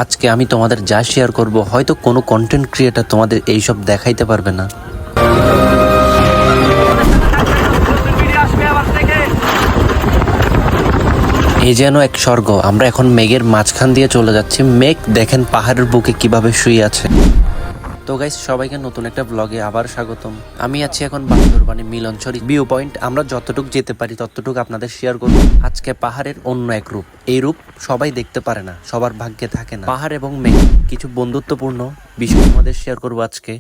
আজকে আমি তোমাদের যা শেয়ার করব হয়তো কোনো কন্টেন্ট ক্রিয়েটার তোমাদের এইসব দেখাইতে পারবে না। এই যেন এক স্বর্গ। আমরা এখন মেঘের মাঝখান দিয়ে চলে যাচ্ছি। মেঘ দেখেন পাহাড়ের বুকে কিভাবে শুয়ে আছে। তো গাইস, সবাইকে নতুন একটা ব্লগে আবার স্বাগতম। আমি আছি এখন বান্দরবানে মিলনছড়ি ভিউ পয়েন্ট। আমরা যতটুকু যেতে পারি ততটুকু আপনাদের শেয়ার করব। আজকে পাহাড়ের অন্য এক রূপ। এই রূপ সবাই দেখতে পারে না, সবার ভাগ্যে থাকে না। পাহাড় এবং মেঘ কিছু বন্ধুত্বপূর্ণ বিষয় আমাদের শেয়ার করব আজকে।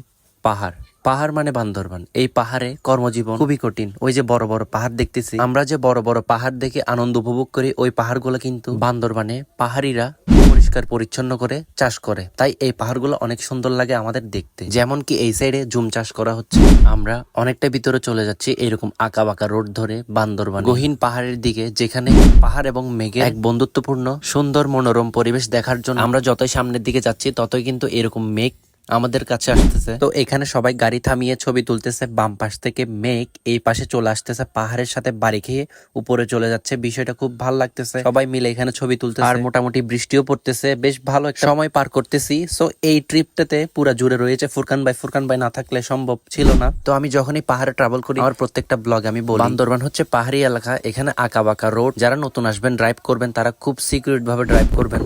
পাহাড় মানে বান্দরবান। এই পাহাড়ে কর্মজীবন খুবই কঠিন। ওই যে বড় বড় পাহাড় দেখতেছি, আমরা যে বড় বড় পাহাড় দেখে আনন্দ উপভোগ করি, ওই পাহাড়গুলো কিন্তু বান্দরবানে পাহাড়িরা পরিষ্কার পরিচ্ছন্ন করে চাষ করে। তাই এই পাহাড়গুলো অনেক সুন্দর লাগে আমাদের দেখতে। যেমন কি এই সাইডে জুম চাষ করা হচ্ছে। আমরা অনেকটা ভিতরে চলে যাচ্ছি এরকম আঁকা বাঁকা রোড ধরে বান্দরবান গহীন পাহাড়ের দিকে, যেখানে পাহাড় এবং মেঘের এক বন্ধুত্বপূর্ণ সুন্দর মনোরম পরিবেশ দেখার জন্য আমরা যতই সামনের দিকে যাচ্ছি ততই কিন্তু এরকম মেঘ আমাদের কাছে আসতেছে। তো এখানে সবাই গাড়ি থামিয়ে ছবি তুলতেছে। বাম পাশ থেকে মেঘ এই পাশে চলে আসতেছে, পাহাড়ের সাথে বাড়ি খেয়ে উপরে চলে যাচ্ছে। বিষয়টা খুব ভালো লাগতেছে। সবাই মিলে এখানে ছবি তুলতেছে আর মোটামুটি বৃষ্টিও পড়তেছে। বেশ ভালো একটা সময় পার করতেছি। সো এই ট্রিপটাতে পুরা জুড়ে রয়েছে ফুরকান ভাই না থাকলে সম্ভব ছিল না। তো আমি যখনই পাহাড়ে ট্রাভেল করি আমার প্রত্যেকটা ব্লগ আমি বলি, বান্দরবান হচ্ছে পাহাড়ি এলাকা। এখানে আঁকা বাঁকা রোড। যারা নতুন আসবেন, ড্রাইভ করবেন, তারা খুব সিকিউর ভাবে ড্রাইভ করবেন।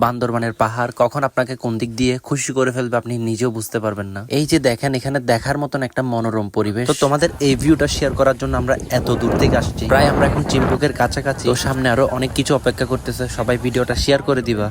বান্দরবানের পাহাড় কখন আপনাকে কোন দিক দিয়ে খুশি করে ফেলবে আপনি নিজেও বুঝতে পারবেন না। এই যে দেখেন, এখানে দেখার মতন একটা মনোরম পরিবেশ। তো তোমাদের এই ভিউটা শেয়ার করার জন্য আমরা এত দূর থেকে আসছি। প্রায় আমরা এখন চিম্পুকের কাছাকাছি। তো সামনে আরো অনেক কিছু অপেক্ষা করতেছে। সবাই ভিডিওটা শেয়ার করে দিবা।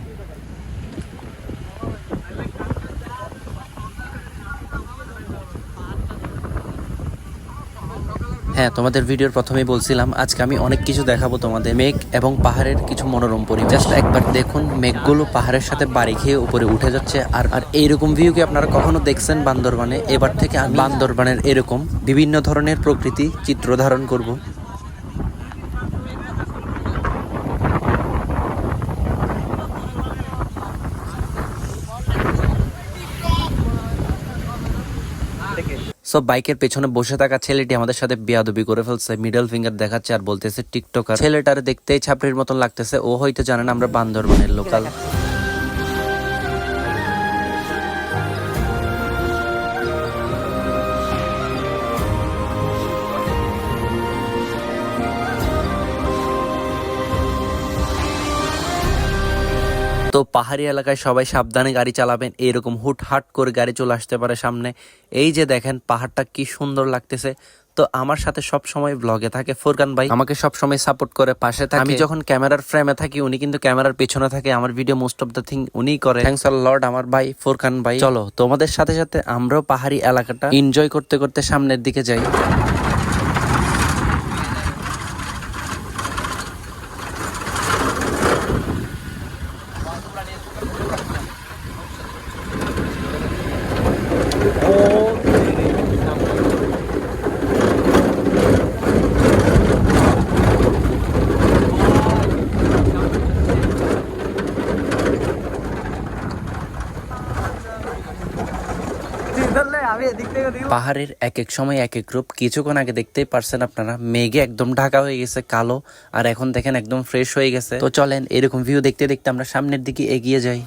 হ্যাঁ, তোমাদের ভিডিওর প্রথমেই বলছিলাম আজকে আমি অনেক কিছু দেখাবো তোমাদের। মেঘ এবং পাহাড়ের কিছু মনোরম পরিবেশ। জাস্ট একবার দেখুন, মেঘগুলো পাহাড়ের সাথে বাড়ি খেয়ে উপরে উঠে যাচ্ছে। আর এইরকম ভিউ কি আপনারা কখনো দেখছেন বান্দরবানে? এবার থেকে আমি বান্দরবানের এরকম বিভিন্ন ধরনের প্রকৃতি চিত্র ধারণ করব। সব বাইকের পেছনে বসে থাকা ছেলেটি আমাদের সাথে বেয়াদবি করে ফেলছে। মিডল ফিঙ্গার দেখাচ্ছে আর বলতেছে টিকটকার। ছেলেটার দেখতেই ছাপড়ির মতন লাগতেছে। ও হয়তো জানেন আমরা বান্দরবানের লোকাল। তো পাহাড়ি এলাকায় সবাই সাবধানে গাড়ি চালাবেন। এরকম হুটহাট করে গাড়ি চলে আসতে পারে সামনে। এই যে দেখেন পাহাড়টা কি সুন্দর লাগতেছে। তো আমার সাথে সব সময় ব্লগে থাকে ফুরকান ভাই, আমাকে সব সময় সাপোর্ট করে পাশে থাকে। আমি যখন ক্যামেরার ফ্রেমে থাকি উনি কিন্তু ক্যামেরার পেছনে থাকে। আমার video most of the thing উনিই করে। থ্যাঙ্কস আ লট আমার ভাই ফুরকান ভাই। চলো তোমাদের সাথে সাথে আমরাও পাহাড়ি এলাকাটা এনজয় করতে করতে সামনের দিকে যাই। পাহাড়ের এক এক সময় এক এক রূপ। কিছুক্ষণ আগে দেখতেই পারছেন আপনারা, মেঘে একদম ঢাকা হয়ে গেছে কালো, আর এখন দেখেন একদম ফ্রেশ হয়ে গেছে। তো চলেন এরকম ভিউ দেখতে দেখতে আমরা সামনের দিকে এগিয়ে যাই।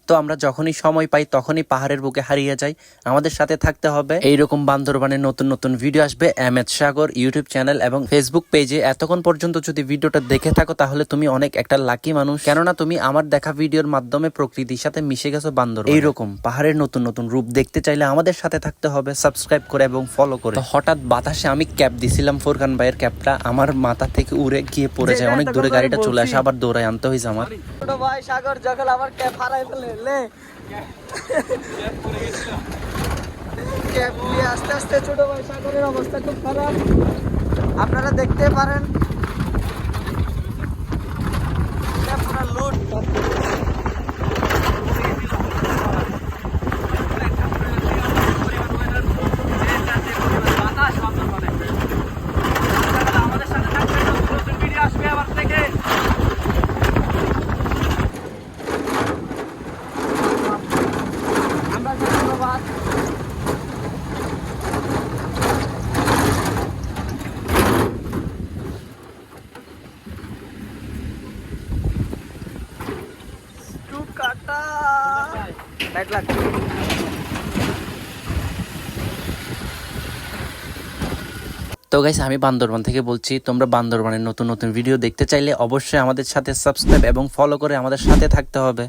তো আমরা যখনই সময় পাই তখনই পাহাড়ের বুকে হারিয়ে যাই। আমাদের সাথে থাকতে হবে। এইরকম বান্দরবানের নতুন নতুন ভিডিও আসবে এমএচ সাগর ইউটিউব চ্যানেল এবং ফেসবুক পেজে। এতক্ষণ পর্যন্ত যদি ভিডিওটা দেখে থাকো তাহলে তুমি অনেক একটা লাকি মানুষ, কেননা তুমি আমার দেখা ভিডিওর মাধ্যমে প্রকৃতির সাথে মিশে গেছো বান্দরবান। এইরকম পাহাড়ের নতুন নতুন রূপ দেখতে চাইলে আমাদের সাথে থাকতে হবে, সাবস্ক্রাইব করে এবং ফলো করে। তো হঠাৎ বাতাসে আমি ক্যাপ দিছিলাম, ফুরকান ভাইয়ের ক্যাপটা আমার মাথা থেকে উড়ে গিয়ে পড়ে যায়। অনেক দূরে গাড়িটা চলে আসে, আবার দৌড়ায় আনতে হয়েছে আমার। ছোট ভাই সাগর যখন আমার ক্যাপ হারাই ফেলে আস্তে আস্তে ছোট ভাই সাগরের অবস্থা খুব খারাপ, আপনারা দেখতে পারেন। তো গাইস আমি বান্দরবান থেকে বলছি, তোমরা বান্দরবানের নতুন নতুন ভিডিও দেখতে চাইলে অবশ্যই আমাদের সাথে সাবস্ক্রাইব এবং ফলো করে আমাদের সাথে থাকতে হবে।